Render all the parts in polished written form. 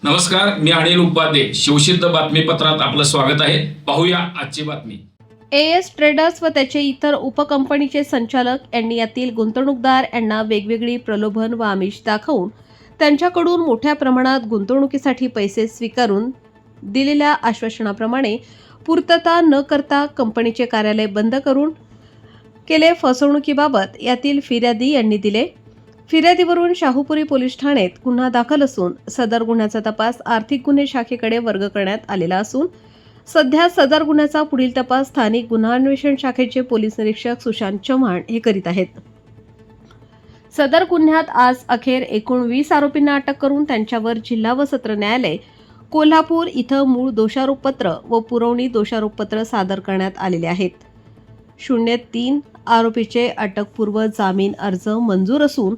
नमस्कार, मी अनिल उपाध्ये. शिवसिद्ध बातमीपत्रात आपलं स्वागत आहे. पाहूया आजची बातमी. एएस ट्रेडर्स व त्याचे इतर उपकंपनीचे संचालक यांनी यातील गुंतवणूकदार यांना वेगवेगळी प्रलोभन व आमिष दाखवून त्यांच्याकडून मोठ्या प्रमाणात गुंतवणुकीसाठी पैसे स्वीकारून दिलेल्या आश्वासनाप्रमाणे पूर्तता न करता कंपनीचे कार्यालय बंद करून केले. फसवणुकीबाबत यातील फिर्यादी यांनी दिले. फिर्यादीवरून शाहूपुरी पोलीस ठाण्यात गुन्हा दाखल असून सदर गुन्ह्याचा तपास आर्थिक गुन्हे शाखेकडे वर्ग करण्यात आलेला असून सध्या सदर गुन्ह्याचा पुढील तपास स्थानिक गुन्हा अन्वेषण शाखेचे पोलीस निरीक्षक सुशांत चव्हाण हे करीत आहेत. सदर गुन्ह्यात आज अखेर एकूण 20 आरोपींना अटक करून त्यांच्यावर जिल्हा व सत्र न्यायालय कोल्हापूर इथं मूळ दोषारोपपत्र व पुरवणी दोषारोपपत्र सादर करण्यात आलेले आहेत. 03 आरोपीचे अटकपूर्व जामीन अर्ज मंजूर असून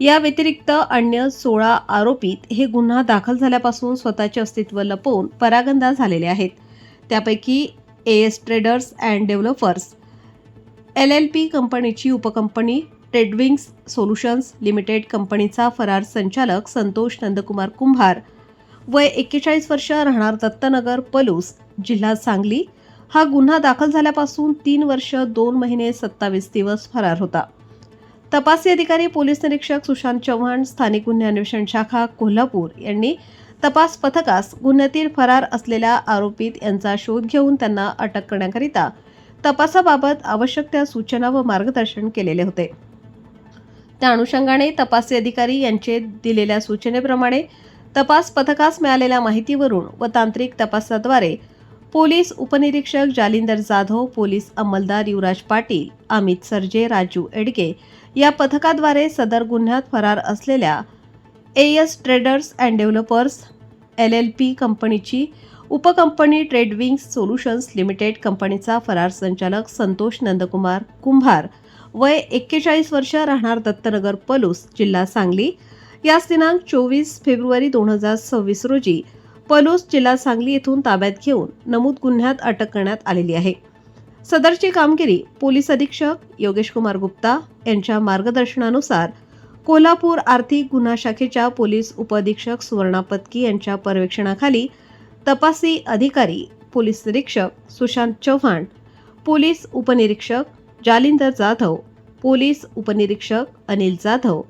या व्यतिरिक्त अन्य 16 आरोपीत हे गुन्हा दाखल झाल्यापासून स्वतःचे अस्तित्व लपवून परागंदा झालेले आहेत. त्यापैकी as traders and developers LLP कंपनीची उपकंपनी ट्रेडविंग्स सोल्युशन्स लिमिटेड कंपनीचा फरार संचालक संतोष नंदकुमार कुंभार वय 41 वर्ष राहणार दत्तनगर पलूस जिल्हा सांगली हा गुन्हा दाखल झाल्यापासून 3 वर्ष 2 महिने 27 दिवस फरार होता. तपासी अधिकारी पोलीस निरीक्षक सुशांत चव्हाण स्थानिक गुन्हे अन्वेषण शाखा कोल्हापूर यांनी तपास पथकास गुन्ह्यातील फरार असलेल्या आरोपीत यांचा शोध घेऊन त्यांना अटक करण्याकरिता तपासाबाबत आवश्यक त्या सूचना व मार्गदर्शन केलेले होते. त्या अनुषंगाने तपासी अधिकारी यांचे दिलेल्या सूचनेप्रमाणे तपास पथकास मिळालेल्या माहितीवरून व तांत्रिक तपासाद्वारे पोलीस उपनिरीक्षक जालिंदर जाधव, पोलीस अंमलदार युवराज पाटील, अमित सरजे, राजू एडगे या पथकाद्वारे सदर गुन्ह्यात फरार असलेल्या as traders and developers LLP कंपनीची उपकंपनी ट्रेडविंग्स सोल्युशन्स लिमिटेड कंपनीचा फरार संचालक संतोष नंदकुमार कुंभार वय 41 वर्ष राहणार दत्तनगर पलूस जिल्हा सांगली यास दिनांक 24 फेब्रुवारी 2026 रोजी पलूस जिल्हा सांगली येथून ताब्यात घेऊन नमूद गुन्ह्यात अटक करण्यात आलेली आहे. सदरची कामगिरी पोलीस अधीक्षक योगेश कुमार गुप्ता यांच्या मार्गदर्शनानुसार कोल्हापूर आर्थिक गुन्हा शाखेच्या पोलीस उपअधीक्षक सुवर्णा पत्की यांच्या पर्यवेक्षणाखाली तपासी अधिकारी पोलीस निरीक्षक सुशांत चव्हाण, पोलीस उपनिरीक्षक जालिंदर जाधव, पोलीस उपनिरीक्षक अनिल जाधव,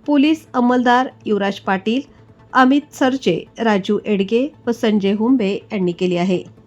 पोलीस अंमलदार युवराज पाटील, अमित सरजे, राजू एडगे व संजय हुंबे यांनी केली आहे.